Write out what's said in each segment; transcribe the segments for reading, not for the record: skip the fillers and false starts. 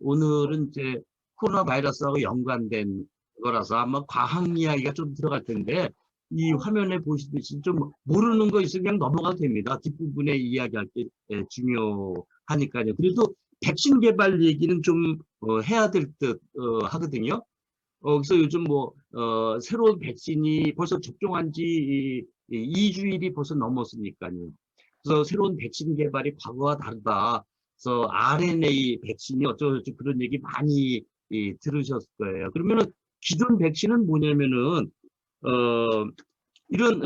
오늘은 이제 코로나 바이러스하고 연관된 거라서 아마 과학 이야기가 좀 들어갈 텐데, 이 화면에 보시듯이 좀 모르는 거 있으면 그냥 넘어가도 됩니다. 뒷부분에 이야기할 게 중요하니까요. 그래도 백신 개발 얘기는 좀 해야 될 듯 하거든요. 그래서 요즘 새로운 백신이 벌써 접종한 지 2주일이 벌써 넘었으니까요. 그래서 새로운 백신 개발이 과거와 다르다. 그래서 RNA 백신이 어쩌고저쩌고 그런 얘기 많이 들으셨을 거예요. 그러면은 기존 백신은 뭐냐면은, 어, 이런,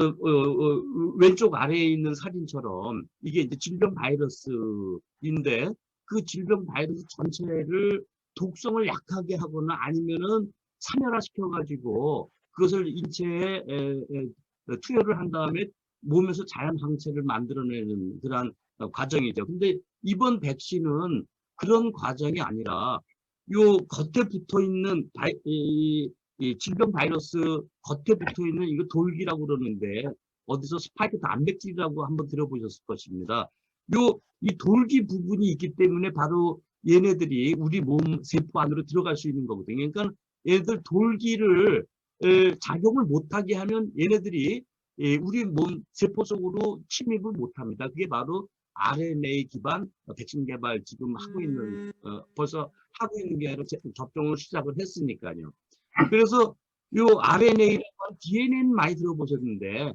왼쪽 아래에 있는 사진처럼 이게 이제 질병 바이러스인데 그 질병 바이러스 전체를 독성을 약하게 하거나 아니면은 사멸화시켜가지고 그것을 인체에 투여를 한 다음에 몸에서 자연 항체를 만들어내는 그러한 과정이죠. 근데 이번 백신은 그런 과정이 아니라 요 겉에 붙어 있는 이 질병 바이러스 겉에 붙어 있는 이거 돌기라고 그러는데 어디서 스파이크 단백질이라고 한번 들어보셨을 것입니다. 이 돌기 부분이 있기 때문에 바로 얘네들이 우리 몸 세포 안으로 들어갈 수 있는 거거든요. 그러니까 얘네들 돌기를 작용을 못하게 하면 얘네들이 우리 몸 세포 속으로 침입을 못합니다. 그게 바로 RNA 기반 백신 개발 지금 하고 있는 벌써 하고 있는 게 아니라 접종을 시작을 했으니까요. 그래서 요 RNA라고 DNA는 많이 들어보셨는데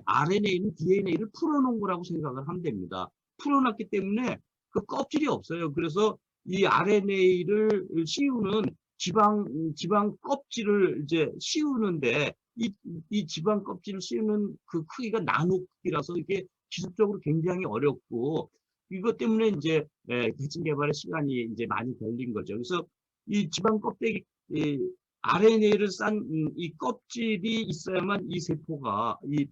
RNA는 DNA를 풀어놓은 거라고 생각을 하면 됩니다. 풀어놨기 때문에 그 껍질이 없어요. 그래서 이 RNA를 씌우는 지방 껍질을 이제 씌우는데 이 지방 껍질을 씌우는 그 크기가 나노 크기라서 이게 기술적으로 굉장히 어렵고 이것 때문에 이제 백신 개발에 시간이 이제 많이 걸린 거죠. 그래서 이 지방 껍데기 RNA를 싼 이 껍질이 있어야만 이 세포가 이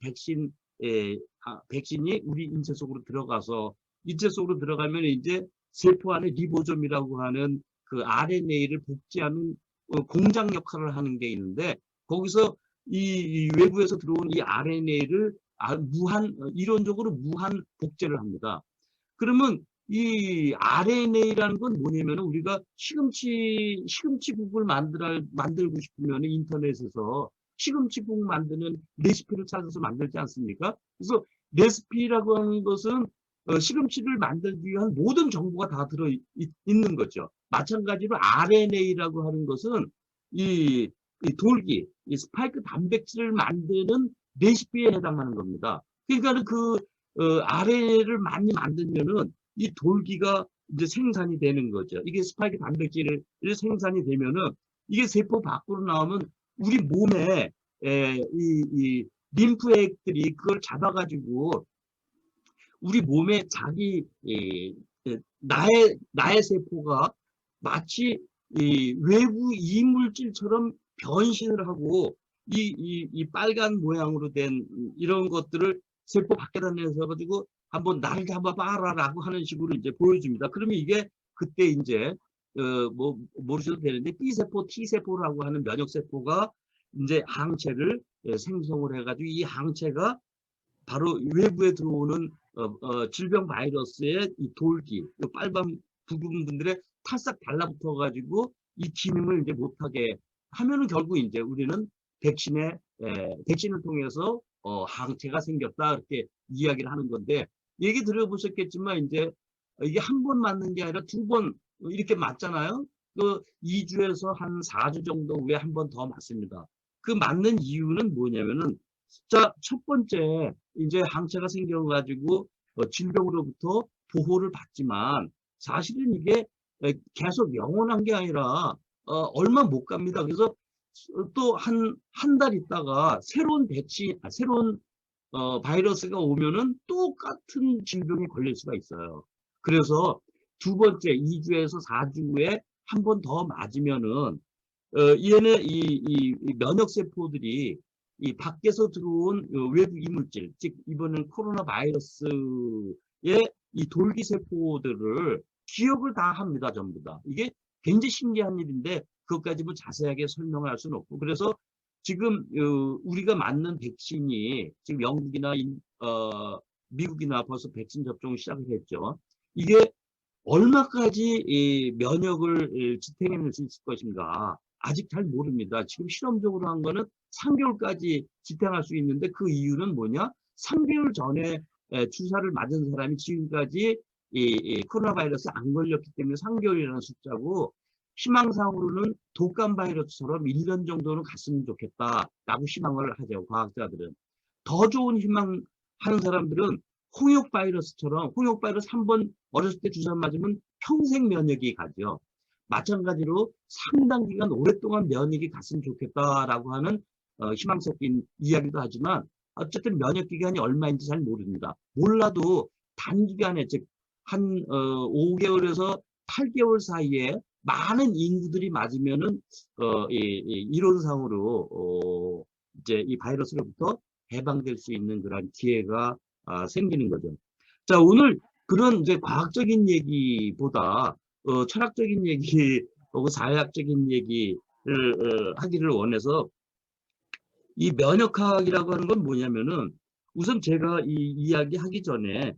백신이 우리 인체 속으로 들어가서 인체 속으로 들어가면 이제 세포 안에 리보솜이라고 하는 그 RNA를 복제하는 공장 역할을 하는 게 있는데 거기서 이 외부에서 들어온 이 RNA를 이론적으로 무한 복제를 합니다. 그러면 이 RNA라는 건 뭐냐면 우리가 시금치국을 만들고 싶으면 인터넷에서 시금치국 만드는 레시피를 찾아서 만들지 않습니까? 그래서 레시피라고 하는 것은 시금치를 만들기 위한 모든 정보가 다 있는 거죠. 마찬가지로 RNA라고 하는 것은 이 돌기, 이 스파이크 단백질을 만드는 레시피에 해당하는 겁니다. 그러니까 RNA를 많이 만들면은 이 돌기가 이제 생산이 되는 거죠. 이게 스파이크 단백질을 생산이 되면은 이게 세포 밖으로 나오면 우리 몸에 이 림프액들이 그걸 잡아가지고 우리 몸에 나의 세포가 마치 외부 이물질처럼 변신을 하고 이 빨간 모양으로 된 이런 것들을 세포 밖에다 내서 가지고 한번 나를 잡아봐라라고 하는 식으로 이제 보여줍니다. 그러면 이게 그때 이제 모르셔도 되는데 B세포, T세포라고 하는 면역세포가 이제 항체를 생성을 해가지고 이 항체가 바로 외부에 들어오는 질병 바이러스의 이 돌기, 이 빨간 부분들에 탈싹 달라붙어 가지고 이 기능을 이제 못하게 하면은 결국 이제 우리는 백신을 통해서 항체가 생겼다 이렇게 이야기를 하는 건데 얘기 들어보셨겠지만 이제 이게 한 번 맞는 게 아니라 두 번 이렇게 맞잖아요. 그 2주에서 한 4주 정도 후에 한 번 더 맞습니다. 그 맞는 이유는 뭐냐면은 자, 첫 번째 이제 항체가 생겨가지고 질병으로부터 보호를 받지만 사실은 이게 계속 영원한 게 아니라 얼마 못 갑니다. 그래서 또 한 달 있다가 새로운 바이러스가 오면은 똑같은 질병에 걸릴 수가 있어요. 그래서 두 번째 2주에서 4주 후에 한 번 더 맞으면은 얘는 이 면역세포들이 이 밖에서 들어온 외부 이물질, 즉 이번엔 코로나 바이러스의 이 돌기세포들을 기억을 다 합니다, 전부 다. 이게 굉장히 신기한 일인데 그것까지 뭐 자세하게 설명을 할 수는 없고 그래서 지금 우리가 맞는 백신이 지금 영국이나 미국이나 벌써 백신 접종을 시작을 했죠. 이게 얼마까지 이 면역을 지탱해낼 수 있을 것인가 아직 잘 모릅니다. 지금 실험적으로 한 거는 3개월까지 지탱할 수 있는데 그 이유는 뭐냐? 3개월 전에 주사를 맞은 사람이 지금까지 이 코로나 바이러스에 안 걸렸기 때문에 3개월이라는 숫자고, 희망상으로는 독감 바이러스처럼 1년 정도는 갔으면 좋겠다라고 희망을 하죠, 과학자들은. 더 좋은 희망하는 사람들은 홍역 바이러스처럼, 홍역 바이러스 한 번 어렸을 때 주사 맞으면 평생 면역이 가죠. 마찬가지로 상당 기간 오랫동안 면역이 갔으면 좋겠다라고 하는 희망 섞인 이야기도 하지만, 어쨌든 면역 기간이 얼마인지 잘 모릅니다. 몰라도 단기간에, 즉 한 5개월에서 8개월 사이에 많은 인구들이 맞으면은 이론상으로 이제 이 바이러스로부터 해방될 수 있는 그런 기회가 생기는 거죠. 자, 오늘 그런 이제 과학적인 얘기보다 철학적인 얘기 혹은 사회학적인 얘기를 하기를 원해서, 이 면역학이라고 하는 건 뭐냐면은, 우선 제가 이 이야기 하기 전에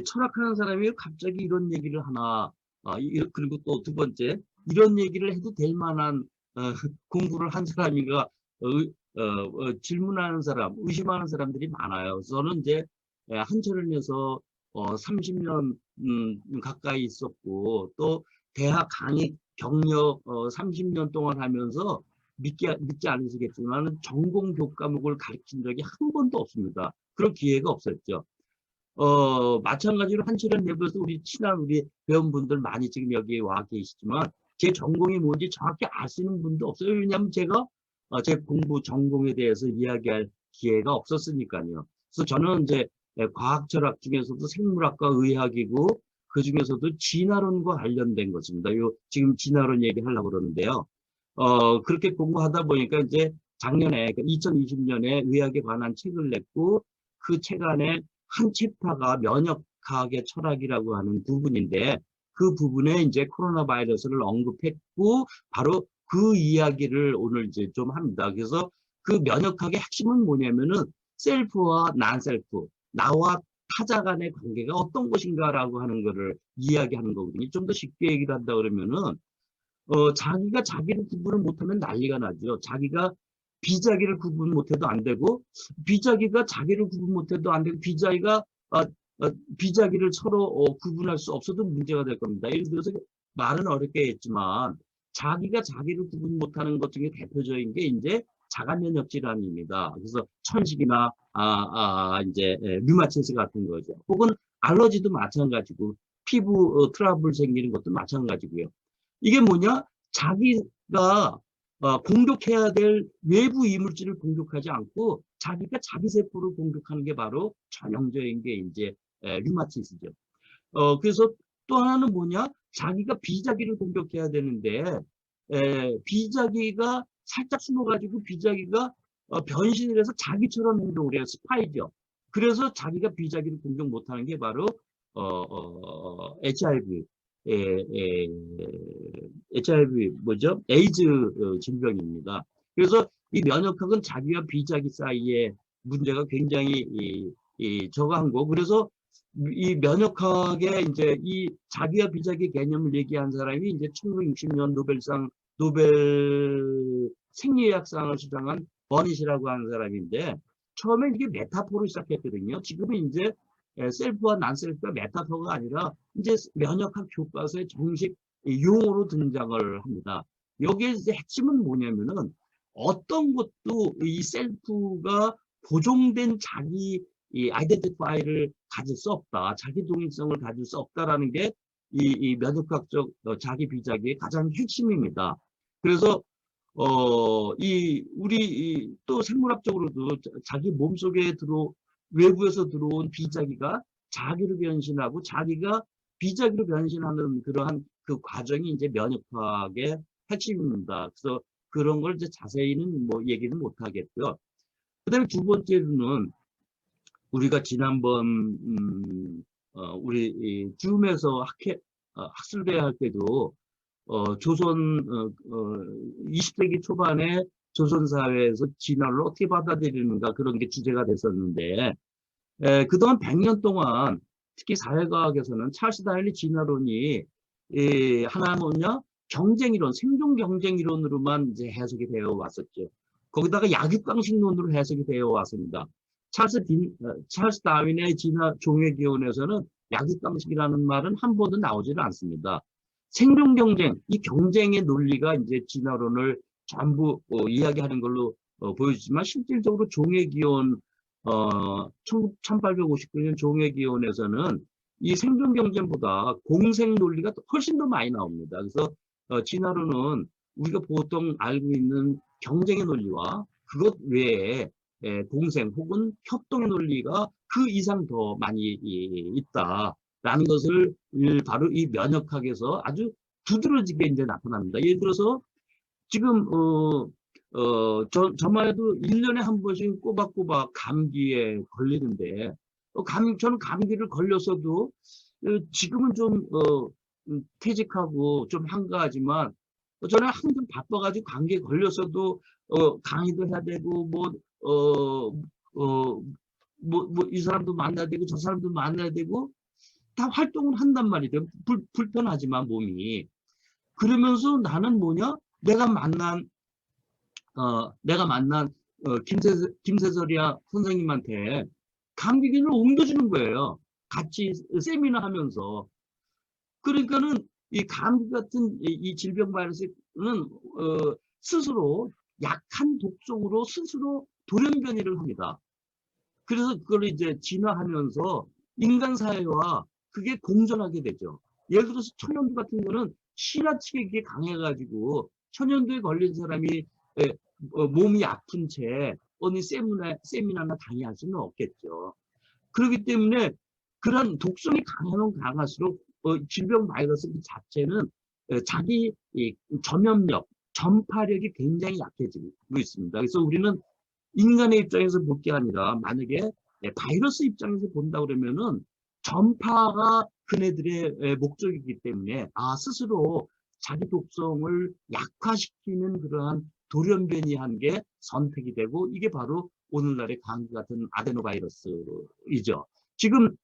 철학하는 사람이 갑자기 이런 얘기를 하나, 그리고 또 두 번째, 이런 얘기를 해도 될 만한 공부를 한 사람인가 질문하는 사람, 의심하는 사람들이 많아요. 저는 이제 한철원에서 30년 가까이 있었고, 또 대학 강의 경력 30년 동안 하면서 믿지 않으시겠지만 전공 교과목을 가르친 적이 한 번도 없습니다. 그런 기회가 없었죠. 마찬가지로 한철원 내부에서 우리 친한 우리 회원분들 많이 지금 여기 와 계시지만, 제 전공이 뭔지 정확히 아시는 분도 없어요. 왜냐하면 제가 제 공부 전공에 대해서 이야기할 기회가 없었으니까요. 그래서 저는 이제 과학 철학 중에서도 생물학과 의학이고, 그 중에서도 진화론과 관련된 것입니다. 요 지금 진화론 얘기하려고 그러는데요. 그렇게 공부하다 보니까 이제 작년에 2020년에 의학에 관한 책을 냈고, 그 책 안에 한 챕터가 면역학의 철학이라고 하는 부분인데, 그 부분에 이제 코로나 바이러스를 언급했고, 바로 그 이야기를 오늘 이제 좀 합니다. 그래서 그 면역학의 핵심은 뭐냐면은 셀프와 난셀프, 나와 타자 간의 관계가 어떤 것인가라고 하는 거를 이야기하는 거거든요. 좀 더 쉽게 얘기를 한다 그러면은, 자기가 자기를 구분을 못하면 난리가 나죠. 자기가 비자기를 구분 못해도 안 되고, 비자기가 자기를 구분 못해도 안 되고, 비자기가 비자기를 서로 구분할 수 없어도 문제가 될 겁니다. 예를 들어서 말은 어렵게 했지만, 자기가 자기를 구분 못하는 것 중에 대표적인 게 이제 자가면역 질환입니다. 그래서 천식이나 이제 류마티스 같은 거죠. 혹은 알러지도 마찬가지고, 피부 트러블 생기는 것도 마찬가지고요. 이게 뭐냐? 자기가 공격해야 될 외부 이물질을 공격하지 않고 자기가 자기 세포를 공격하는 게 바로 전형적인 게 이제 류마티스죠. 그래서 또 하나는 뭐냐? 자기가 비자기를 공격해야 되는데 비자기가 살짝 숨어가지고 비자기가 변신을 해서 자기처럼 행동을 해요. 스파이죠. 그래서 자기가 비자기를 공격 못하는 게 바로 HIV, HIV 뭐죠? 에이즈 질병입니다. 그래서 이 면역학은 자기와 비자기 사이의 문제가 굉장히 저거한 거. 그래서 이 면역학의 이제 이 자기와 비자기 개념을 얘기한 사람이 이제 1960년 노벨 생리학상을 수상한 버닛이라고 하는 사람인데, 처음에 이게 메타포로 시작했거든요. 지금은 이제 셀프와 난셀프가 메타포가 아니라 이제 면역학 교과서의 정식 용어로 등장을 합니다. 여기에 이제 핵심은 뭐냐면은, 어떤 것도 이 셀프가 보존된 자기 이 아이덴티파이를 가질 수 없다, 자기 독립성을 가질 수 없다라는 게 이 면역학적 자기 비자기의 가장 핵심입니다. 그래서 우리 또 생물학적으로도 자기 몸속에 외부에서 들어온 비자기가 자기로 변신하고 자기가 비자기로 변신하는 그러한 그 과정이 이제 면역학의 핵심입니다. 그래서 그런 걸 이제 자세히는 뭐 얘기는 못 하겠고요. 그다음에 두 번째로는, 우리가 지난번 우리 줌에서 학술대회 할 때도 조선 20세기 초반에 조선 사회에서 진화를 어떻게 받아들이는가, 그런 게 주제가 됐었는데, 그동안 100년 동안 특히 사회과학에서는 찰스 다윈의 진화론이 하나 뭐냐 경쟁이론, 생존 경쟁이론으로만 이제 해석이 되어 왔었죠. 거기다가 약육강식론으로 해석이 되어 왔습니다. 찰스 다윈의 진화 종의 기원에서는 약육강식이라는 말은 한 번도 나오지는 않습니다. 생존 경쟁, 이 경쟁의 논리가 이제 진화론을 전부 이야기하는 걸로 보여지지만 실질적으로 종의기원 1859년 종의기원에서는 이 생존 경쟁보다 공생 논리가 훨씬 더 많이 나옵니다. 그래서 진화론은 우리가 보통 알고 있는 경쟁의 논리와 그것 외에 공생 혹은 협동의 논리가 그 이상 더 많이 있다라는 것을 바로 이 면역학에서 아주 두드러지게 이제 나타납니다. 예를 들어서 지금 저만 해도 1년에 한 번씩 꼬박꼬박 감기에 걸리는데 저는 감기를 걸렸어도 지금은 좀 퇴직하고 좀 한가하지만 저는 항상 바빠가지고 감기에 걸렸어도 강의도 해야 되고 이 사람도 만나야 되고 저 사람도 만나야 되고 다 활동을 한단 말이죠. 불편하지만 몸이. 그러면서 나는 뭐냐? 내가 만난 김세설이야 선생님한테 감기균을 옮겨주는 거예요. 같이 세미나 하면서. 그러니까는 이 감기 같은 이 질병 바이러스는 스스로 약한 독성으로 스스로 돌연변이를 합니다. 그래서 그걸 이제 진화하면서 인간 사회와 그게 공존하게 되죠. 예를 들어서 천연두 같은 거는 신화치게 강해가지고 천연두에 걸린 사람이 몸이 아픈 채 어느 세미나나 강의할 수는 없겠죠. 그렇기 때문에 그런 독성이 강하면 강할수록 질병 바이러스 그 자체는 자기 전염력, 전파력이 굉장히 약해지고 있습니다. 그래서 우리는 인간의 입장에서 볼 게 아니라 만약에 바이러스 입장에서 본다 그러면은 전파가 그네들의 목적이기 때문에 스스로 자기 독성을 약화시키는 그러한 돌연변이한 게 선택이 되고 이게 바로 오늘날의 감기 같은 아데노바이러스이죠. 지금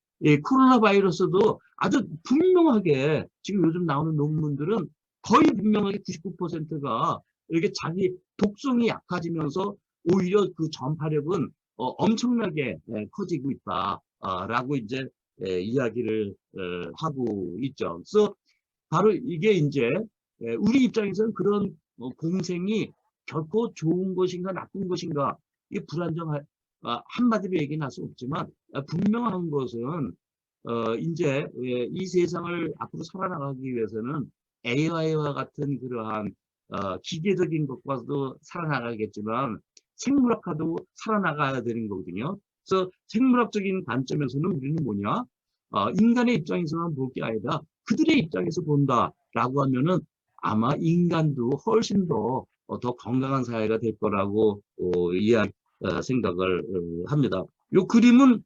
코로나 바이러스도 아주 분명하게 지금 요즘 나오는 논문들은 거의 분명하게 99%가 이렇게 자기 독성이 약해지면서 오히려 그 전파력은 엄청나게 커지고 있다라고 이제 이야기를 하고 있죠. 그래서 바로 이게 이제 우리 입장에서는 그런 공생이 결코 좋은 것인가 나쁜 것인가 이게 불안정한 한마디로 얘기는 할 수 없지만 분명한 것은 이제 이 세상을 앞으로 살아나가기 위해서는 AI와 같은 그러한 기계적인 것과도 살아나가겠지만 생물학과도 살아나가야 되는 거거든요. 그래서 생물학적인 관점에서는 우리는 뭐냐? 인간의 입장에서만 볼 게 아니라 그들의 입장에서 본다라고 하면은 아마 인간도 훨씬 더 건강한 사회가 될 거라고 생각을 합니다. 이 그림은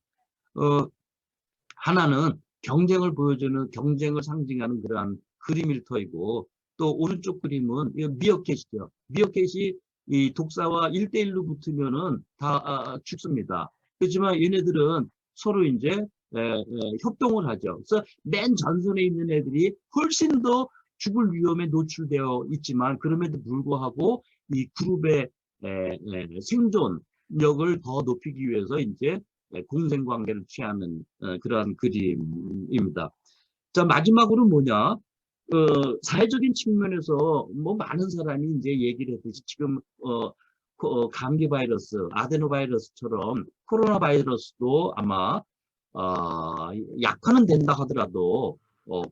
하나는 경쟁을 보여주는 경쟁을 상징하는 그러한 그림 일터이고 또 오른쪽 그림은 미어캣이죠. 미어캣이 이 독사와 1대1로 붙으면은 다 죽습니다. 그렇지만 얘네들은 서로 이제 협동을 하죠. 그래서 맨 전선에 있는 애들이 훨씬 더 죽을 위험에 노출되어 있지만 그럼에도 불구하고 이 그룹의 생존력을 더 높이기 위해서 이제 공생관계를 취하는 그러한 그림입니다. 자, 마지막으로 뭐냐? 사회적인 측면에서 뭐 많은 사람이 이제 얘기를 했듯이 지금 감기 바이러스, 아데노 바이러스처럼 코로나 바이러스도 아마 약화는 된다 하더라도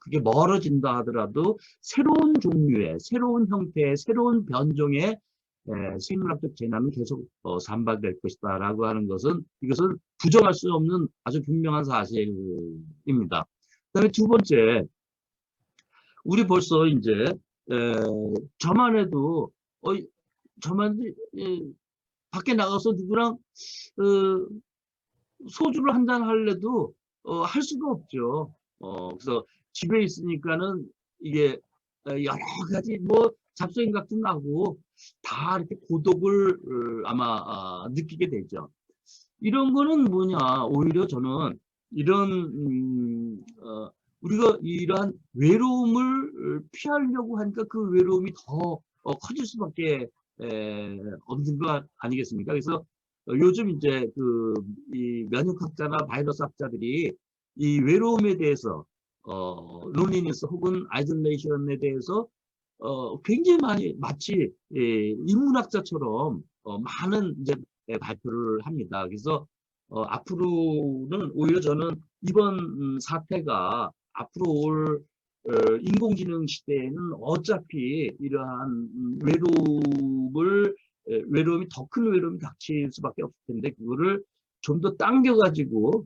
그게 멀어진다 하더라도 새로운 종류의, 새로운 형태의, 새로운 변종의 생물학적 재난은 계속 산발될 것이다라고 하는 것은 이것은 부정할 수 없는 아주 분명한 사실입니다. 그다음에 두 번째, 우리 벌써 이제 저만 해도 저만 밖에 나가서 누구랑 소주를 한잔 하려도 할 수가 없죠. 그래서 집에 있으니까는 이게 여러 가지 뭐 잡생각도 나고 다 이렇게 고독을 아마 느끼게 되죠. 이런 거는 뭐냐? 오히려 저는 이런 우리가 이러한 외로움을 피하려고 하니까 그 외로움이 더 커질 수밖에 없는 거 아니겠습니까? 그래서 요즘 이제 이 면역학자나 바이러스 학자들이 이 외로움에 대해서 론리니스 혹은 아이솔레이션에 대해서 굉장히 많이 마치 인문학자처럼 많은 이제 발표를 합니다. 그래서 앞으로는 오히려 저는 이번 사태가 앞으로 올 인공지능 시대에는 어차피 이러한 외로움이 더 큰 외로움이 닥칠 수밖에 없을 텐데 그거를 좀 더 당겨가지고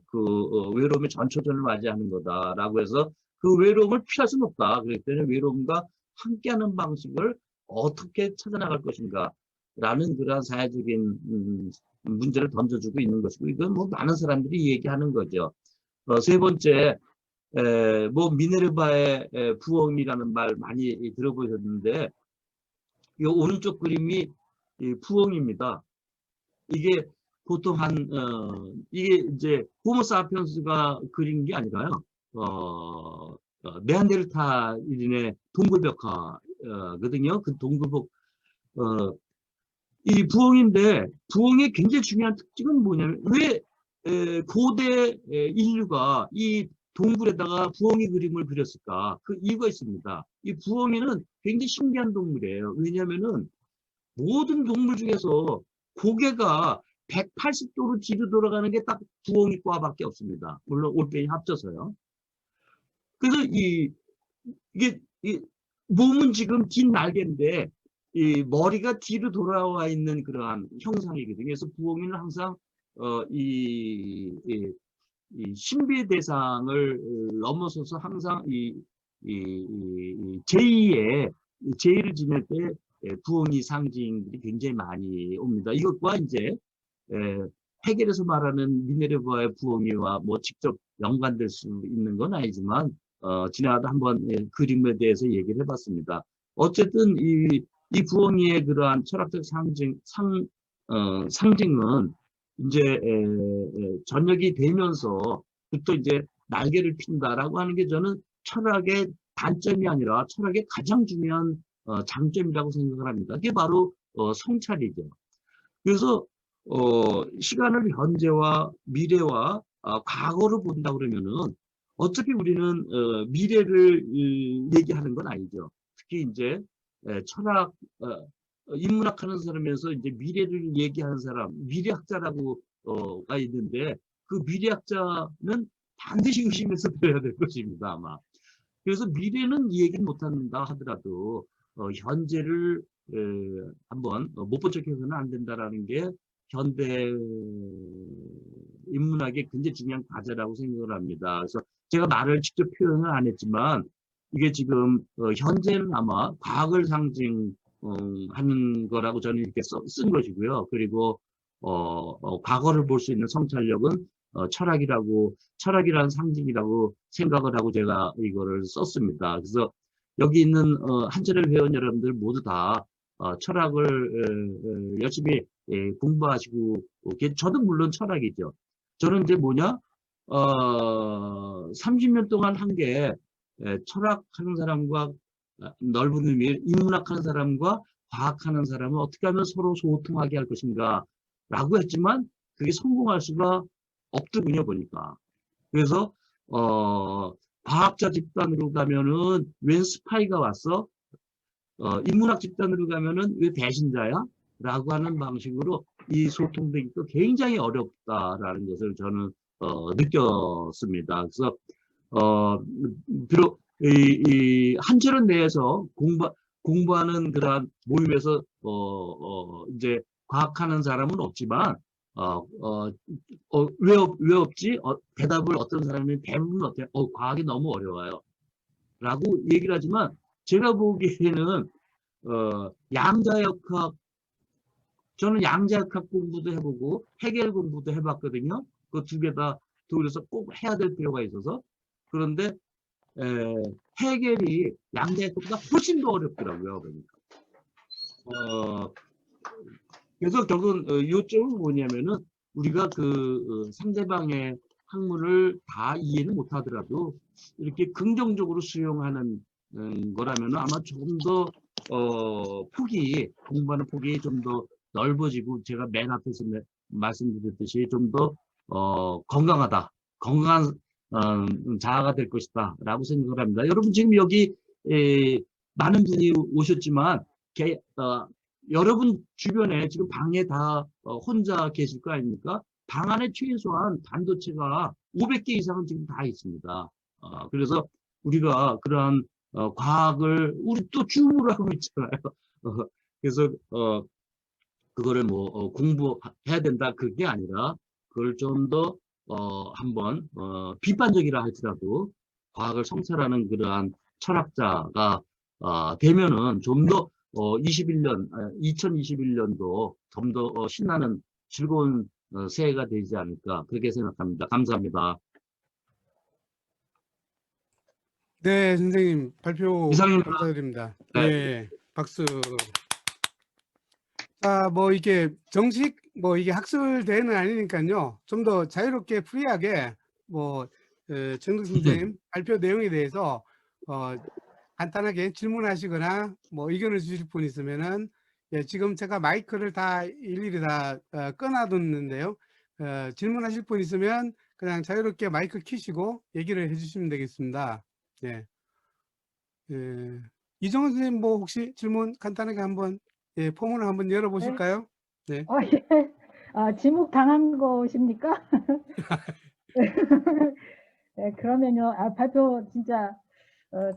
외로움의 전초전을 맞이하는 거다라고 해서 그 외로움을 피할 수는 없다. 그렇기 때문에 외로움과 함께하는 방식을 어떻게 찾아나갈 것인가 라는 그러한 사회적인 문제를 던져주고 있는 것이고 이건 뭐 많은 사람들이 얘기하는 거죠. 세 번째 뭐 미네르바의 부엉이라는 말 많이 들어보셨는데 이 오른쪽 그림이 부엉입니다. 이게 보통 이게 이제 호모사피엔스가 그린 게 아니라요. 네안데르탈인의 동굴벽화거든요. 그 동굴벽 이 부엉인데 부엉의 굉장히 중요한 특징은 뭐냐면 왜 고대 인류가 이 동굴에다가 부엉이 그림을 그렸을까? 그 이유가 있습니다. 이 부엉이는 굉장히 신기한 동물이에요. 왜냐하면은 모든 동물 중에서 고개가 180도로 뒤로 돌아가는 게 딱 부엉이과밖에 없습니다. 물론 올빼미 합쳐서요. 그래서 이게 몸은 지금 긴 날개인데 이 머리가 뒤로 돌아와 있는 그러한 형상이거든요. 그래서 부엉이는 항상 이 신비의 대상을 넘어서서 항상 제의를 지낼 때 부엉이 상징들이 굉장히 많이 옵니다. 이것과 이제 해겔에서 말하는 미네르바의 부엉이와 뭐 직접 연관될 수 있는 건 아니지만 지나가다 한번 그림에 대해서 얘기를 해봤습니다. 어쨌든 이 부엉이의 그러한 철학적 상징은 이제 저녁이 되면서부터 이제 날개를 핀다라고 하는 게 저는 철학의 단점이 아니라 철학의 가장 중요한 장점이라고 생각을 합니다. 그게 바로 성찰이죠. 그래서 시간을 현재와 미래와 과거를 본다 그러면은 어차피 우리는 미래를 얘기하는 건 아니죠. 특히 이제 철학 인문학 하는 사람에서 이제 미래를 얘기하는 사람 미래학자라고가 있는데 그 미래학자는 반드시 의심해서 들어야 될 것입니다 아마. 그래서 미래는 얘기를 못한다 하더라도 현재를 한번 못 본 척해서는 안 된다라는 게 현대 인문학의 굉장히 중요한 과제라고 생각을 합니다. 그래서 제가 말을 직접 표현을 안 했지만 이게 지금 현재는 아마 과학을 상징하는 거라고 저는 이렇게 쓴 것이고요. 그리고 과거를 볼 수 있는 성찰력은 철학이라는 상징이라고 생각을 하고 제가 이거를 썼습니다. 그래서 여기 있는 한자를 회원 여러분들 모두 다 철학을 열심히 공부하시고 저도 물론 철학이죠. 저는 이제 뭐냐 30년 동안 한 게 철학하는 사람과 넓은 의미의 인문학하는 사람과 과학하는 사람은 어떻게 하면 서로 소통하게 할 것인가 라고 했지만 그게 성공할 수가 없더군요 보니까. 그래서 과학자 집단으로 가면은 웬 스파이가 왔어? 인문학 집단으로 가면은 왜 배신자야? 라고 하는 방식으로 이 소통되기가 굉장히 어렵다라는 것을 저는 느꼈습니다. 그래서 비록 이 한철원 내에서 공부하는 그러한 모임에서 이제 과학하는 사람은 없지만 왜 없지? 대답을 어떤 사람이 대부분 어때요? 과학이 너무 어려워요. 라고 얘기를 하지만 제가 보기에는 양자역학 저는 양자역학 공부도 해보고 해겔 공부도 해봤거든요. 그 두 개 다 독일에서 꼭 해야 될 필요가 있어서 그런데 해겔이 양자역학보다 훨씬 더 어렵더라고요. 그러니까. 그래서 결국은 요점은 뭐냐면은 우리가 상대방의 학문을 다 이해는 못하더라도 이렇게 긍정적으로 수용하는 거라면 아마 조금 더 폭이 공부하는 폭이 좀 더 넓어지고 제가 맨 앞에서 말씀드렸듯이 좀 더 건강하다, 건강한 자아가 될 것이다라고 생각을 합니다. 여러분 지금 여기 많은 분이 오셨지만 여러분 주변에 지금 방에 다 혼자 계실 거 아닙니까? 방 안에 최소한 반도체가 500개 이상은 지금 다 있습니다. 그래서 우리가 그러한 과학을 우리 또 줌으로 하고 있잖아요. 그래서 그거를 뭐 공부해야 된다 그게 아니라 그걸 좀 더 한번 비판적이라 할지라도 과학을 성찰하는 그러한 철학자가 되면은 좀 더 2021년도 좀 더 신나는 즐거운 새해가 되지 않을까 그렇게 생각합니다. 감사합니다. 네, 선생님 발표 이상입니다. 감사드립니다. 네. 예, 박수. 자, 뭐 이게 정식 뭐 이게 학술 대회는 아니니까요. 좀 더 자유롭게 프리하게 뭐 정득 선생님 발표 내용에 대해서 간단하게 질문하시거나 뭐 의견을 주실 분 있으면은 예, 지금 제가 마이크를 다 일일이 다 꺼놔뒀는데요. 질문하실 분 있으면 그냥 자유롭게 마이크 켜시고 얘기를 해주시면 되겠습니다. 예. 예. 이정은 선생님 뭐 혹시 질문 간단하게 한번 예, 포문을 한번 열어보실까요? 네. 예. 지목 당한 것입니까? 네, 그러면요. 발표 진짜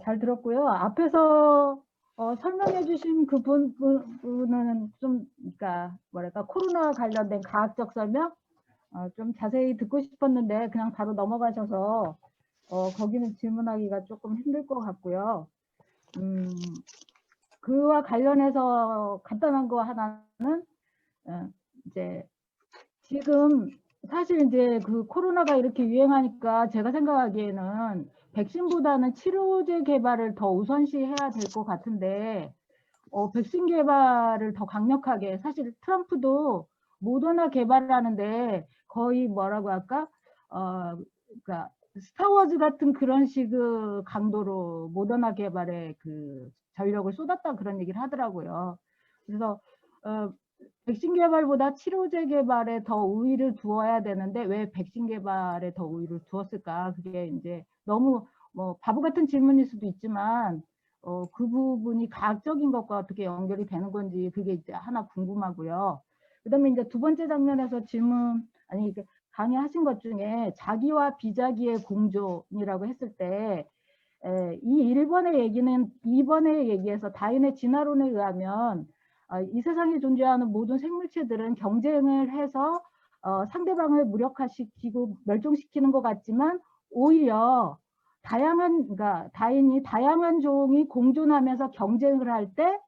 잘 들었고요. 앞에서 설명해 주신 그 분은 좀, 그러니까 뭐랄까, 코로나 관련된 과학적 설명 좀 자세히 듣고 싶었는데 그냥 바로 넘어가셔서 거기는 질문하기가 조금 힘들 것 같고요. 그와 관련해서 간단한 거 하나는 이제 지금 사실 이제 그 코로나가 이렇게 유행하니까 제가 생각하기에는 백신보다는 치료제 개발을 더 우선시해야 될 것 같은데 백신 개발을 더 강력하게 사실 트럼프도 모더나 개발을 하는데 거의 뭐라고 할까 그러니까 스타워즈 같은 그런 식의 강도로 모더나 개발에 그 전력을 쏟았다 그런 얘기를 하더라고요. 그래서 백신 개발보다 치료제 개발에 더 우위를 두어야 되는데 왜 백신 개발에 더 우위를 두었을까? 그게 이제 너무 뭐 바보 같은 질문일 수도 있지만 그 부분이 과학적인 것과 어떻게 연결이 되는 건지 그게 이제 하나 궁금하고요. 그다음에 이제 두 번째 장면에서 강의하신 것 중에 자기와 비자기의 공존이라고 했을 때 이 1번의 얘기는 2번의 얘기에서 다윈의 진화론에 의하면 이 세상에 존재하는 모든 생물체들은 경쟁을 해서 상대방을 무력화시키고 멸종시키는 것 같지만 오히려 그러니까 다윈이 다양한 종이 공존하면서 경쟁을 할 때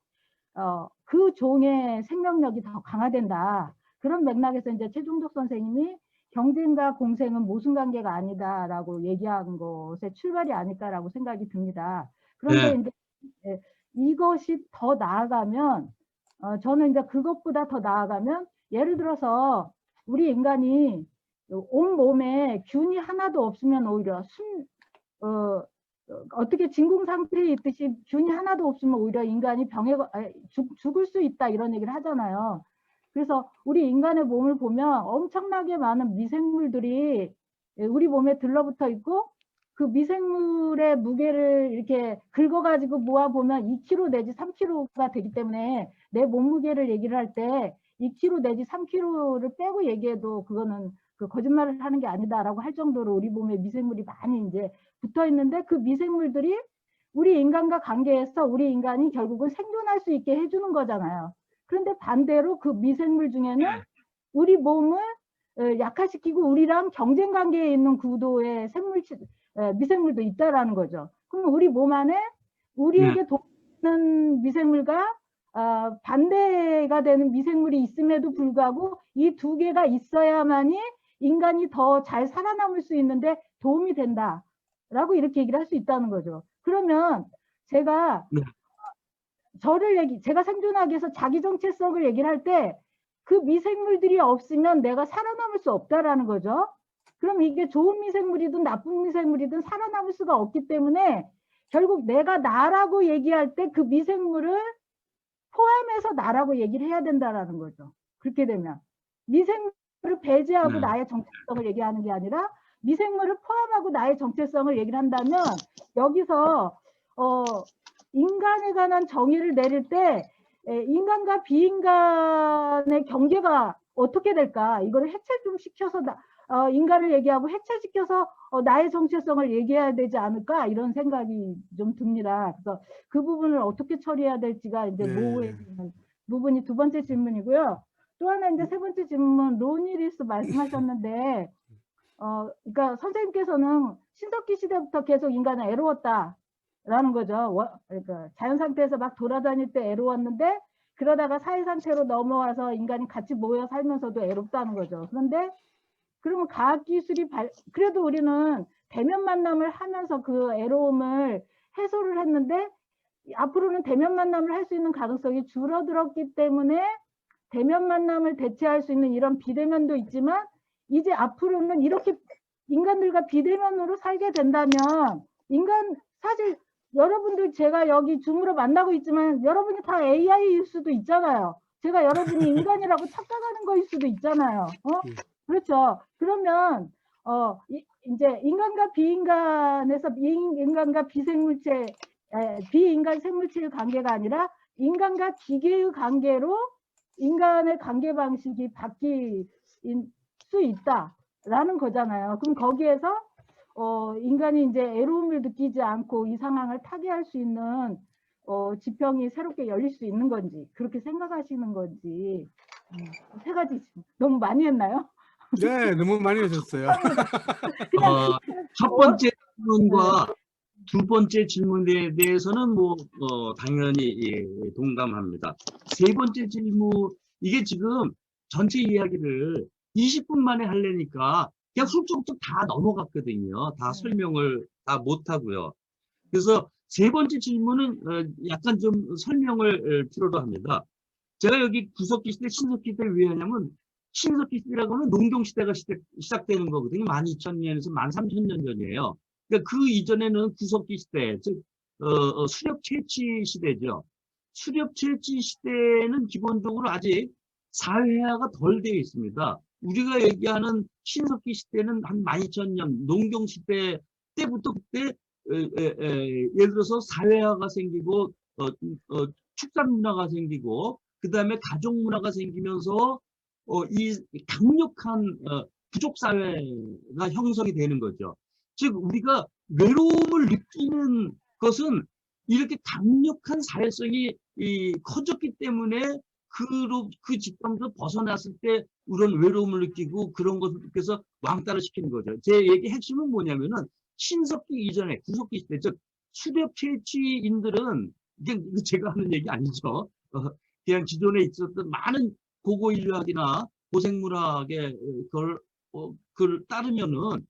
그 종의 생명력이 더 강화된다. 그런 맥락에서 이제 최종덕 선생님이 경쟁과 공생은 모순관계가 아니다라고 얘기한 것의 출발이 아닐까라고 생각이 듭니다. 그런데 네. 이제 이것이 더 나아가면 저는 이제 그것보다 더 나아가면 예를 들어서 우리 인간이 온 몸에 균이 하나도 없으면 오히려 어떻게 진공 상태에 있듯이 균이 하나도 없으면 오히려 인간이 죽을 수 있다 이런 얘기를 하잖아요. 그래서 우리 인간의 몸을 보면 엄청나게 많은 미생물들이 우리 몸에 들러붙어 있고 그 미생물의 무게를 이렇게 긁어가지고 모아보면 2kg 내지 3kg가 되기 때문에 내 몸무게를 얘기를 할 때 2kg 내지 3kg를 빼고 얘기해도 그거는 그 거짓말을 하는 게 아니다라고 할 정도로 우리 몸에 미생물이 많이 이제 붙어 있는데 그 미생물들이 우리 인간과 관계에서 우리 인간이 결국은 생존할 수 있게 해주는 거잖아요. 그런데 반대로 그 미생물 중에는 우리 몸을 약화시키고 우리랑 경쟁 관계에 있는 구도의 미생물도 있다라는 거죠. 그럼 우리 몸 안에 우리에게 도움되는 미생물과 반대가 되는 미생물이 있음에도 불구하고 이 두 개가 있어야만이 인간이 더 잘 살아남을 수 있는데 도움이 된다라고 이렇게 얘기를 할 수 있다는 거죠. 그러면 제가 제가 생존하기 위해서 자기 정체성을 얘기를 할 때 그 미생물들이 없으면 내가 살아남을 수 없다라는 거죠. 그럼 이게 좋은 미생물이든 나쁜 미생물이든 살아남을 수가 없기 때문에 결국 내가 나라고 얘기할 때 그 미생물을 포함해서 나라고 얘기를 해야 된다라는 거죠. 그렇게 되면 미생물을 배제하고 네. 나의 정체성을 얘기하는 게 아니라 미생물을 포함하고 나의 정체성을 얘기를 한다면 여기서 인간에 관한 정의를 내릴 때 인간과 비인간의 경계가 어떻게 될까? 이거를 해체 좀 시켜서 인간을 얘기하고 해체시켜서 나의 정체성을 얘기해야 되지 않을까? 이런 생각이 좀 듭니다. 그래서 그 부분을 어떻게 처리해야 될지가 이제 네. 모호해지는 부분이 두 번째 질문이고요. 또 하나 이제 세 번째 질문, 로니리스 말씀하셨는데, 그러니까 선생님께서는 신석기 시대부터 계속 인간은 애로웠다라는 거죠. 그러니까 자연 상태에서 막 돌아다닐 때 애로웠는데, 그러다가 사회 상태로 넘어와서 인간이 같이 모여 살면서도 애롭다는 거죠. 그런데 그러면 과학기술이 그래도 우리는 대면 만남을 하면서 그 애로움을 해소를 했는데 앞으로는 대면 만남을 할 수 있는 가능성이 줄어들었기 때문에 대면 만남을 대체할 수 있는 이런 비대면도 있지만 이제 앞으로는 이렇게 인간들과 비대면으로 살게 된다면 사실 여러분들 제가 여기 줌으로 만나고 있지만 여러분이 다 AI일 수도 있잖아요. 제가 여러분이 인간이라고 착각하는 거일 수도 있잖아요. 그렇죠. 그러면 이제 인간과 비인간에서 인간과 비생물체, 비인간 생물체의 관계가 아니라 인간과 기계의 관계로 인간의 관계 방식이 바뀔 수 있다라는 거잖아요. 그럼 거기에서 인간이 이제 애로움을 느끼지 않고 이 상황을 타개할 수 있는 지평이 새롭게 열릴 수 있는 건지 그렇게 생각하시는 건지 세 가지 너무 많이 했나요? 네, 너무 많이 하셨어요. 첫 번째 질문과 두 번째 질문에 대해서는 당연히 동감합니다. 세 번째 질문, 이게 지금 전체 이야기를 20분 만에 하려니까 그냥 훌쩍훌쩍 다 넘어갔거든요. 다 설명을 다 못하고요. 그래서 세 번째 질문은 약간 좀 설명을 필요로 합니다. 제가 여기 구석기 시대, 신석기 시대 왜 하냐면 신석기 시대라고 하면 농경시대가 시작되는 거거든요. 12,000년에서 13,000년 전이에요. 그러니까 그 이전에는 구석기 시대, 즉 수렵 채취 시대죠. 수렵 채취 시대는 기본적으로 아직 사회화가 덜 되어 있습니다. 우리가 얘기하는 신석기 시대는 한 12,000년 농경시대 때부터 그때 예를 들어서 사회화가 생기고 축산 문화가 생기고 그 다음에 가족 문화가 생기면서 이 강력한 부족 사회가 형성이 되는 거죠. 즉 우리가 외로움을 느끼는 것은 이렇게 강력한 사회성이 커졌기 때문에 그 집단에서 벗어났을 때 이런 외로움을 느끼고 그런 것을 느껴서 왕따를 시키는 거죠. 제 얘기 핵심은 뭐냐면은 신석기 이전에 구석기 시대, 즉 수렵 채취인들은 이게 제가 하는 얘기 아니죠. 그냥 기존에 있었던 많은 고고인류학이나 고생물학의 그걸 따르면은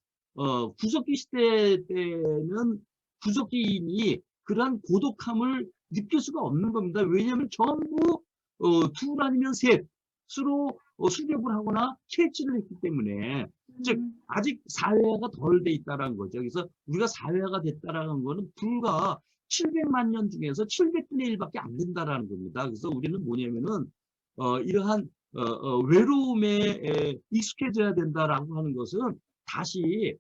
구석기 시대 때는 구석기인이 그러한 고독함을 느낄 수가 없는 겁니다. 왜냐하면 전부 둘 아니면 셋으로 수렵을 하거나 채취를 했기 때문에 즉 아직 사회화가 덜 돼 있다는 거죠. 그래서 우리가 사회화가 됐다라는 거는 불과 700만 년 중에서 700분의 1밖에 안 된다라는 겁니다. 그래서 우리는 뭐냐면은 이러한 외로움에 익숙해져야 된다라고 하는 것은 다시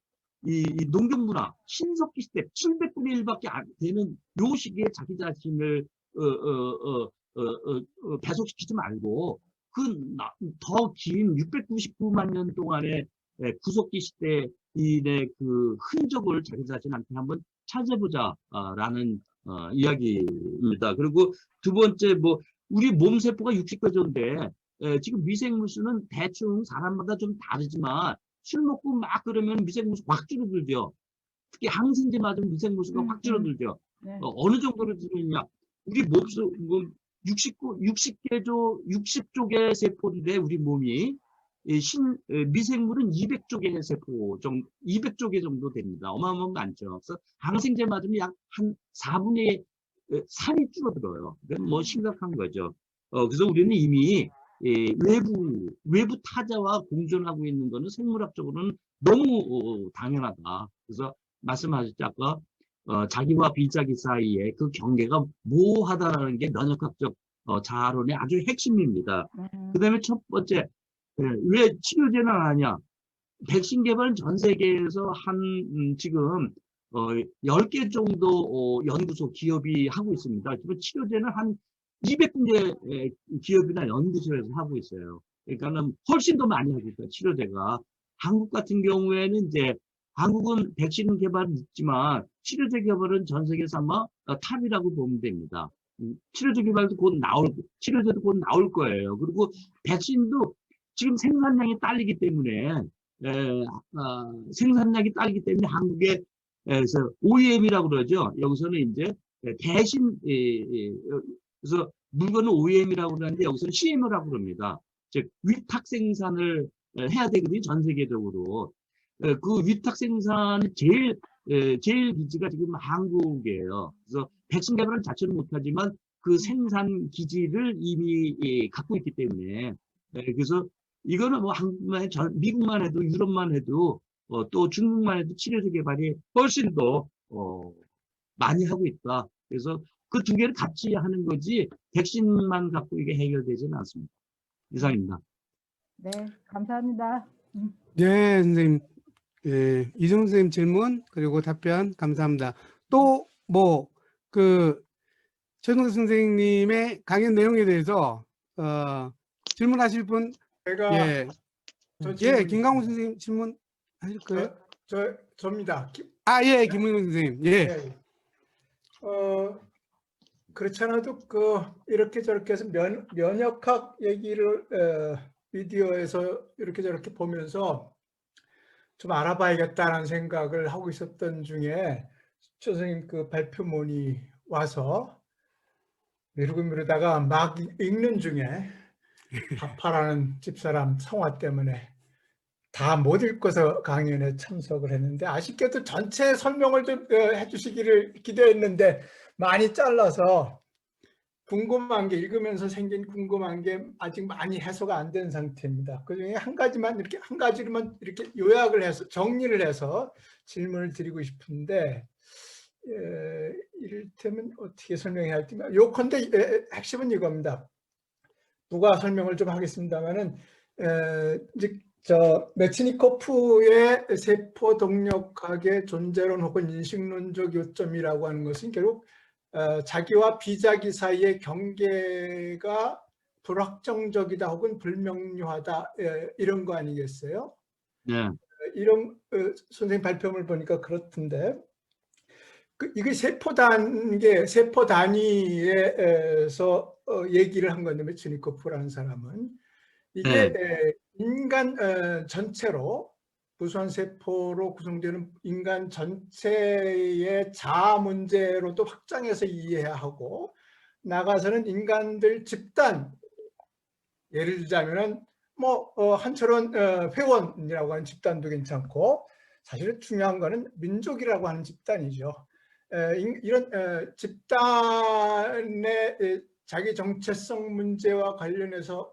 이 농경문화 신석기 시대 700분의 1밖에 안 되는 요 시기에 자기 자신을 배속시키지 말고 그 더 긴 699만 년 동안의 구석기 시대인의 그 흔적을 자기 자신한테 한번 찾아보자라는 이야기입니다. 그리고 두 번째 우리 몸 세포가 60개 정도인데 지금 미생물수는 대충 사람마다 좀 다르지만 술 먹고 막 그러면 미생물수 확 줄어들죠. 특히 항생제 맞으면 미생물수가 확 줄어들죠. 네. 어느 정도로 줄어드냐? 우리 몸수 60쪽의 세포인데 우리 몸이 미생물은 200쪽의 세포 정도, 200쪽의 정도 됩니다. 어마어마한 많죠. 그래서 항생제 맞으면 약 한 4분의 3이 줄어들어요. 그건 심각한 거죠. 그래서 우리는 이미 외부 타자와 공존하고 있는 거는 생물학적으로는 너무 당연하다. 그래서 말씀하셨죠. 아까 자기와 비자기 사이에 그 경계가 모호하다라는 게 면역학적 자아론의 아주 핵심입니다. 그다음에 첫 번째, 왜 치료제는 안 하냐? 백신 개발은 전 세계에서 지금 10개 정도 연구소 기업이 하고 있습니다. 지금 치료제는 한 200군데 기업이나 연구소에서 하고 있어요. 그러니까는 훨씬 더 많이 하고 있어요, 치료제가. 한국 같은 경우에는 이제 한국은 백신 개발은 있지만 치료제 개발은 전 세계에서 아마 탑이라고 보면 됩니다. 치료제 개발도 치료제도 곧 나올 거예요. 그리고 백신도 지금 생산량이 딸리기 때문에 생산량이 딸리기 때문에 한국에서 OEM이라고 그러죠. 여기서는 이제 대신 그래서 물건은 OEM이라고 그러는데 여기서는 CM이라고 그럽니다. 즉 위탁 생산을 해야 되거든요. 전 세계적으로. 그 위탁 생산이 제일 기지가 지금 한국이에요. 그래서 백신 개발은 자체는 못하지만 그 생산 기지를 이미 갖고 있기 때문에 그래서 이거는 뭐 한국만 미국만 해도 유럽만 해도 또 중국만 해도 치료제 개발이 훨씬 더 많이 하고 있다. 그래서 그 두 개를 같이 하는 거지 백신만 갖고 이게 해결되지는 않습니다. 이상입니다. 네, 감사합니다. 네, 선생님. 예, 이종 선생님 질문 그리고 답변 감사합니다. 또 뭐 최동석 선생님의 강연 내용에 대해서 질문하실 분, 제가 예, 저 예, 질문 김강훈 있습니다. 선생님 질문 하실 거예요? 저입니다. 예, 김문경 선생님, 예, 예. 그렇지 않아도 이렇게 저렇게 해서 면역학 얘기를 미디어에서 이렇게 저렇게 보면서 좀 알아봐야겠다는 생각을 하고 있었던 중에 최 선생님 발표문이 와서 미루다가 막 읽는 중에 바파라는 집사람 성화 때문에 다 못 읽고서 강연에 참석을 했는데 아쉽게도 전체 설명을 좀 해주시기를 기대했는데 많이 잘라서 궁금한 게 읽으면서 생긴 궁금한 게 아직 많이 해소가 안 된 상태입니다. 그중에 한 가지로만 이렇게 요약을 해서 정리를 해서 질문을 드리고 싶은데 이를테면 어떻게 설명해야 할지 요컨대 핵심은 이겁니다. 누가 설명을 좀 하겠습니다만은 이제 메츠니코프의 세포 동력학의 존재론 혹은 인식론적 요점이라고 하는 것은 결국 자기와 비자기 사이의 경계가 불확정적이다 혹은 불명료하다 이런 거 아니겠어요? 네. 이런 선생님 발표를 보니까 그렇던데 이게 세포 단위에서 얘기를 한 건데 메츠니코프라는 사람은 이게 인간 전체로 무수한 세포로 구성되는 인간 전체의 자아 문제로도 확장해서 이해해야 하고 나가서는 인간들 집단 예를 들자면은 한철원 회원이라고 하는 집단도 괜찮고 사실은 중요한 거는 민족이라고 하는 집단이죠. 이런 집단의 자기 정체성 문제와 관련해서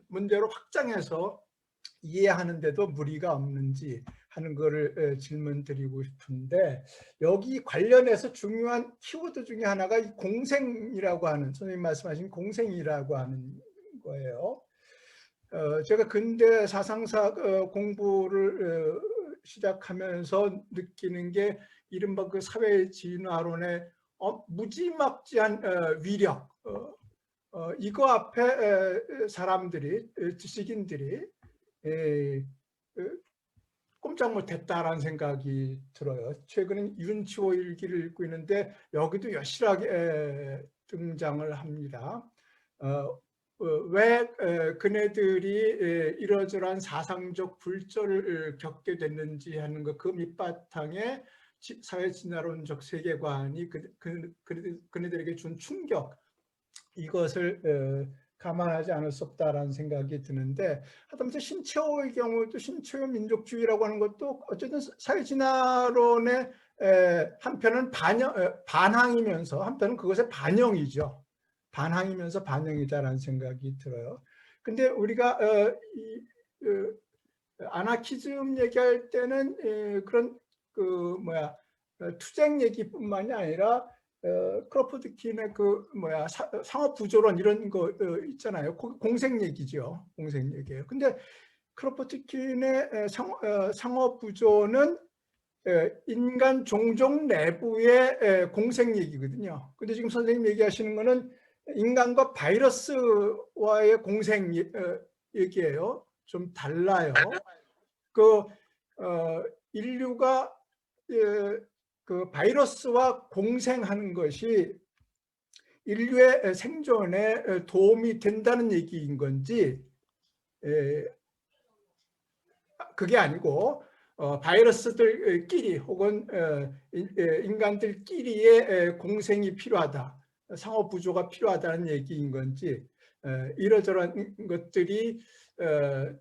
문제로 확장해서 이해하는데도 무리가 없는지 하는 거를 질문 드리고 싶은데 여기 관련해서 중요한 키워드 중에 하나가 이 공생이라고 하는 선생님 말씀하신 공생이라고 하는 거예요. 제가 근대 사상사 공부를 시작하면서 느끼는 게 이른바 사회 진화론의 무지막지한 위력 이거 앞에 사람들이 지식인들이 꼼짝 못했다라는 생각이 들어요. 최근에 윤치호 일기를 읽고 있는데 여기도 여실하게 등장을 합니다. 왜 그네들이 이러저러한 사상적 불조를 겪게 됐는지 하는 것, 그 밑바탕에 사회 진화론적 세계관이 그네들에게 준 충격, 이것을 감안하지 않을 수 없다라는 생각이 드는데 하다못해 신채호의 경우도 신채호 민족주의라고 하는 것도 어쨌든 사회 진화론의 한편은 반항이면서 한편은 그것의 반영이죠. 반항이면서 반영이다라는 생각이 들어요. 근데 우리가 아나키즘 얘기할 때는 그런 투쟁 얘기뿐만이 아니라 크로포드킨의 상업 부조론 이런 거 있잖아요. 공생 얘기죠. 공생 얘기예요. 근데 크로포트킨의 상업 부조는 인간 종족 내부의 공생 얘기거든요. 근데 지금 선생님 얘기하시는 거는 인간과 바이러스와의 공생 얘기예요. 좀 달라요. 인류가 그 바이러스와 공생하는 것이 인류의 생존에 도움이 된다는 얘기인 건지, 그게 아니고 바이러스들끼리 혹은 인간들끼리의 공생이 필요하다, 상호 부조가 필요하다는 얘기인 건지, 이러저러한 것들이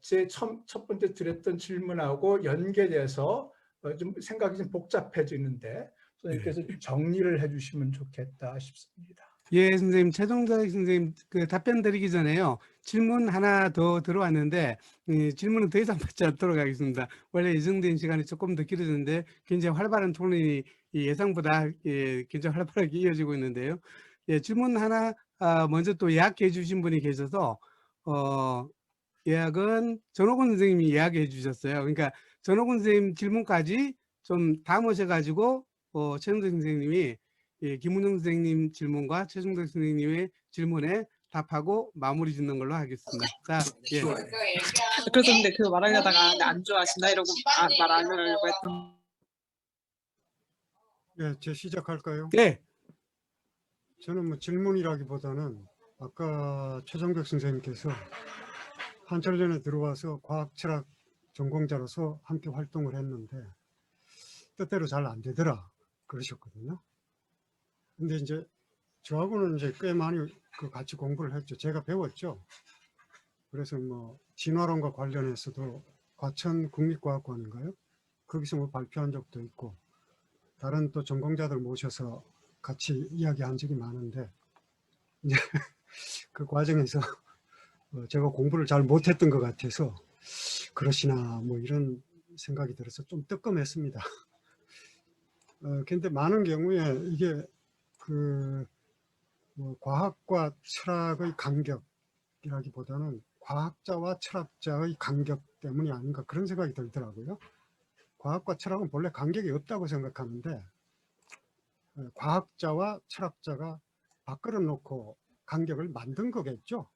제 첫 번째 드렸던 질문하고 연계돼서 좀 생각이 좀 복잡해지는데 선생님께서 좀 정리를 해주시면 좋겠다 싶습니다. 예, 선생님, 최종자 선생님 그 답변 드리기 전에요. 질문 하나 더 들어왔는데 질문은 더 이상 받지 않도록 하겠습니다. 원래 예정된 시간이 조금 더 길어졌는데 굉장히 활발한 토론이 예상보다 굉장히 활발하게 이어지고 있는데요. 예, 질문 하나 먼저 또 예약해 주신 분이 계셔서 예약은 전호곤 선생님이 예약해 주셨어요. 그러니까 전호곤 선생님 질문까지 좀 담으셔가지고 최종자 선생님이 김은영 선생님 질문과 최종덕 선생님의 질문에 답하고 마무리 짓는 걸로 하겠습니다. 자, 예. 그래서 근데 그거 말하려다가 안 좋아하신다 이러고 말 안 하려고 했던. 네, 제 시작할까요? 네. 저는 뭐 질문이라기보다는 아까 최정백 선생님께서 한철전에 들어와서 과학철학 전공자로서 함께 활동을 했는데 뜻대로 잘 안 되더라 그러셨거든요. 근데 이제 저하고는 이제 꽤 많이 같이 공부를 했죠. 제가 배웠죠. 그래서 뭐 진화론과 관련해서도 과천 국립과학관인가요? 거기서 뭐 발표한 적도 있고 다른 또 전공자들 모셔서 같이 이야기한 적이 많은데 이제 그 과정에서 제가 공부를 잘 못했던 것 같아서 그러시나 뭐 이런 생각이 들어서 좀 뜨끔했습니다. 근데 많은 경우에 이게 뭐 과학과 철학의 간격이라기보다는 과학자와 철학자의 간격 때문이 아닌가 그런 생각이 들더라고요. 과학과 철학은 본래 간격이 없다고 생각하는데 과학자와 철학자가 바꿔 놓고 간격을 만든 거겠죠.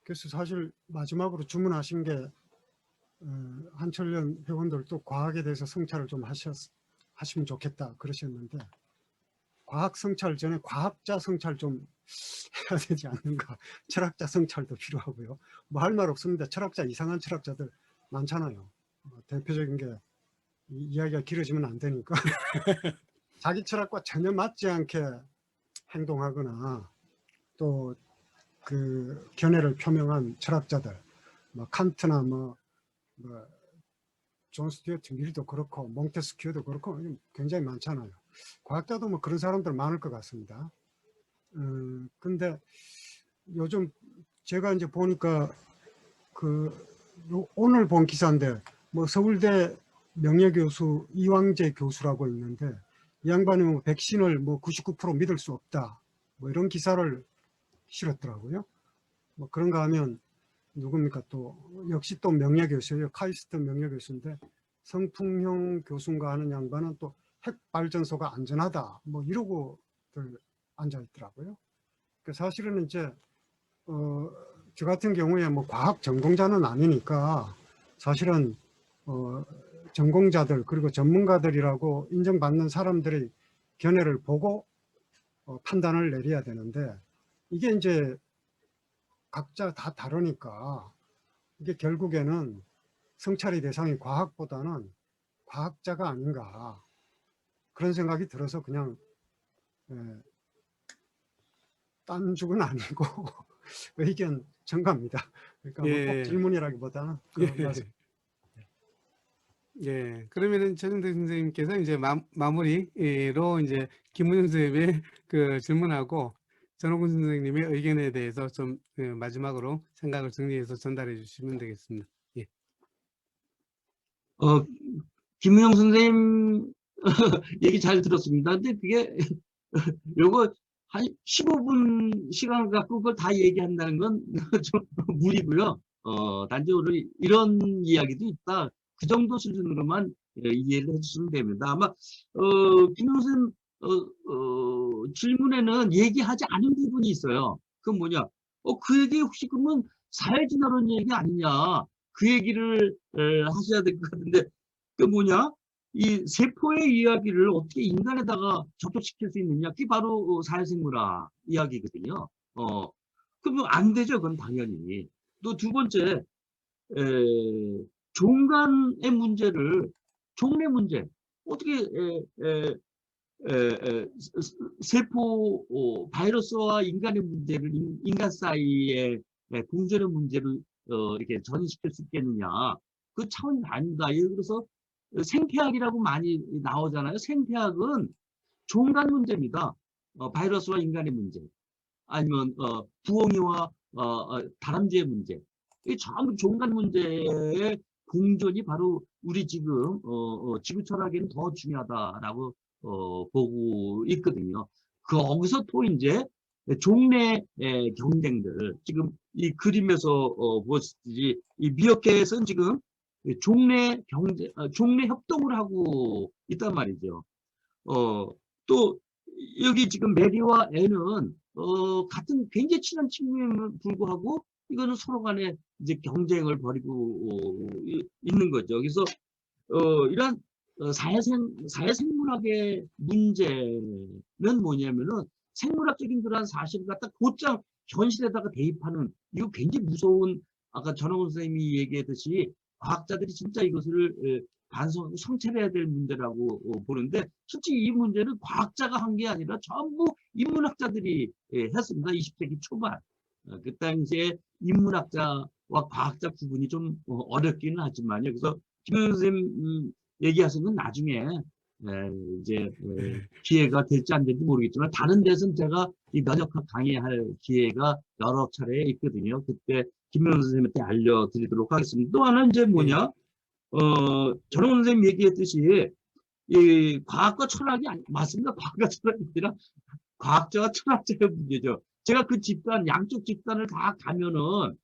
그래서 사실 마지막으로 주문하신 게 한철련 회원들도 과학에 대해서 성찰을 좀 하시면 좋겠다 그러셨는데 과학 성찰 전에 과학자 성찰 좀 해야 되지 않는가. 철학자 성찰도 필요하고요. 뭐 할 말 없습니다. 철학자 이상한 철학자들 많잖아요. 대표적인 게 이야기가 길어지면 안 되니까 자기 철학과 전혀 맞지 않게 행동하거나 또 그 견해를 표명한 철학자들, 뭐 칸트나 존 스튜어트 밀도 그렇고 몽테스키우도 그렇고 굉장히 많잖아요. 과학자도 뭐 그런 사람들 많을 것 같습니다. 근데 요즘 제가 이제 보니까 오늘 본 기사인데 뭐 서울대 명예교수 이왕재 교수라고 있는데 이 양반이 뭐 백신을 뭐 99% 믿을 수 없다 뭐 이런 기사를 실었더라고요. 뭐 그런가 하면 누굽니까 또 역시 또 명예교수예요. 카이스트 명예교수인데 성풍형 교수인가 하는 양반은 또 핵발전소가 안전하다 뭐 이러고들 앉아있더라고요. 사실은 이제 저 같은 경우에 뭐 과학 전공자는 아니니까 사실은 전공자들 그리고 전문가들이라고 인정받는 사람들의 견해를 보고 판단을 내려야 되는데 이게 이제 각자 다 다르니까 이게 결국에는 성찰의 대상이 과학보다는 과학자가 아닌가 그런 생각이 들어서 그냥 딴죽은 아니고 의견 전가입니다. 그러니까 예. 뭐 꼭 질문이라기보다는 예, 그러면은 최종대 선생님께서 이제 마무리로 이제 김은영 선생님의 그 질문하고 전호근 선생님의 의견에 대해서 좀 마지막으로 생각을 정리해서 전달해 주시면 되겠습니다. 예. 김우영 선생님 얘기 잘 들었습니다. 근데 그게 요거 한 15분 시간 갖고 그걸 다 얘기한다는 건 좀 무리고요. 단적으로 이런 이야기도 있다. 그 정도 수준으로만 이해를 해주시면 됩니다. 아마 김우영 선생님 질문에는 얘기하지 않은 부분이 있어요. 그건 뭐냐? 그 얘기 혹시 그러면 사회진화론 얘기 아니냐? 그 얘기를 하셔야 될 것 같은데 그 뭐냐? 이 세포의 이야기를 어떻게 인간에다가 접촉시킬 수 있느냐? 그게 바로 사회생물학 이야기거든요. 그러면 안 되죠. 그건 당연히. 또 두 번째, 종간의 문제를, 종래 문제, 어떻게 세포 바이러스와 인간의 문제를 인간 사이의 공존의 문제를 이렇게 전시킬 수 있겠느냐? 그 차원이 아닙니다. 예를 들어서 생태학이라고 많이 나오잖아요. 생태학은 종간 문제입니다. 바이러스와 인간의 문제, 아니면 부엉이와 다람쥐의 문제. 이 전부 종간 문제의 공존이 바로 우리 지금 지구 철학에는 더 중요하다라고 보고 있거든요. 거기서 또 이제 종래 경쟁들, 지금 이 그림에서 보시듯이 이 미어캣은 지금 종래 경제, 종래 협동을 하고 있단 말이죠. 또 여기 지금 메리와 앤은 같은 굉장히 친한 친구임을 불구하고 이거는 서로 간에 이제 경쟁을 벌이고 있는 거죠. 그래서 이런 사회생물학의 문제는 뭐냐면은 생물학적인 그러한 사실을 갖다 곧장 현실에다가 대입하는, 이거 굉장히 무서운, 아까 전홍훈 선생님이 얘기했듯이 과학자들이 진짜 이것을 반성하고 성찰해야 될 문제라고 보는데, 솔직히 이 문제는 과학자가 한 게 아니라 전부 인문학자들이 했습니다. 20세기 초반. 그 당시에 인문학자와 과학자 구분이 좀 어렵기는 하지만요. 그래서 김 선생님 얘기하신 건 나중에 이제 기회가 될지 안 될지 모르겠지만 다른 데서는 제가 이 면역학 강의할 기회가 여러 차례 있거든요. 그때 김명수 선생님한테 알려드리도록 하겠습니다. 또 하나 이제 뭐냐, 전홍 선생님 얘기했듯이 이 과학과 철학이 맞습니다. 과학과 철학이 아니라 과학자와 철학자의 문제죠. 제가 그 집단, 양쪽 집단을 다 가면은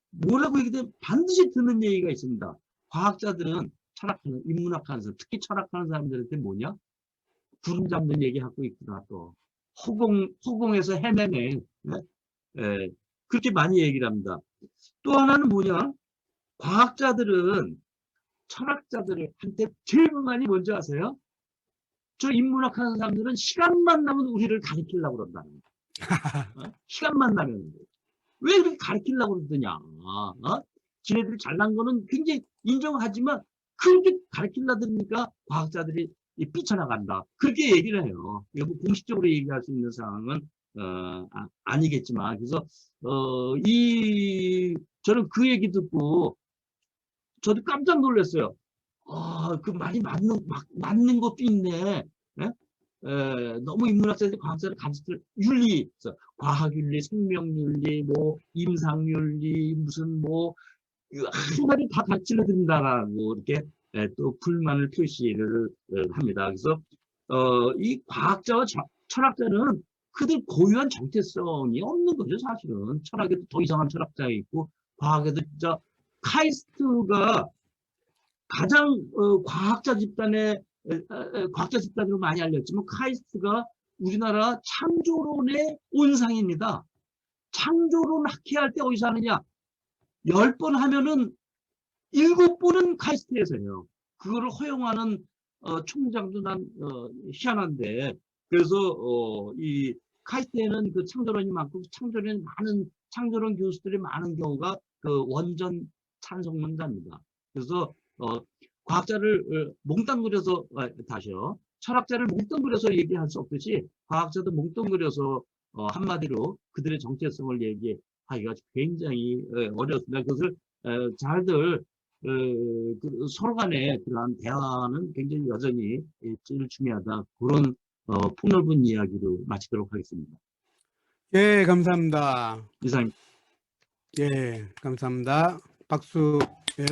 뭐라고 얘기되면 반드시 듣는 얘기가 있습니다. 과학자들은 철학하는, 인문학하는 사람, 특히 철학하는 사람들한테 뭐냐? 구름 잡는 얘기하고 있구나, 또. 허공에서 헤매네. 네? 그렇게 많이 얘기를 합니다. 또 하나는 뭐냐? 과학자들은 철학자들한테 제일 많이 뭔지 아세요? 저 인문학 하는 사람들은 시간만 나면 우리를 가르치려고 그런다는 거예요. 시간만 나면. 왜 그렇게 가르치려고 그러더냐? 지네들이 잘난 거는 굉장히 인정하지만 그렇게 가르치려니까 과학자들이 삐쳐나간다. 그렇게 얘기를 해요. 이거 공식적으로 얘기할 수 있는 상황은 아니겠지만, 그래서 저는 그 얘기 듣고 저도 깜짝 놀랐어요. 그 말이 맞는 것도 있네. 네? 너무 인문학자들이 과학자를 가르칠 윤리, 과학윤리, 생명윤리, 뭐 임상윤리, 무슨 뭐 한 가지 다 가르쳐 드린다라고 이렇게 또 불만을 표시를 합니다. 그래서 이 과학자와 철학자는 그들 고유한 정체성이 없는 거죠. 사실은 철학에도 더 이상한 철학자가 있고, 과학에도 진짜 카이스트가 가장 과학자 집단으로 많이 알렸지만, 카이스트가 우리나라 창조론의 온상입니다. 창조론 학회할 때 어디서 하느냐? 10번 하면은 7번은 카이스트에서 해요. 그거를 허용하는 총장도 난 희한한데, 그래서 이 카이스트에는 그 창조론이 많고, 창조론 교수들이 많은 경우가 그 원전 찬성론자입니다. 그래서 과학자를 몽땅그려서 다시요. 철학자를 몽땅그려서 얘기할 수 없듯이 과학자도 몽땅그려서 한마디로 그들의 정체성을 얘기하기가 굉장히 어렵습니다. 그것을 잘들 서로 간에 그러한 대화는 굉장히 여전히 제일 중요하다. 그런 폭넓은 이야기로 마치도록 하겠습니다. 예, 감사합니다. 이상. 예, 감사합니다. 박수. 예.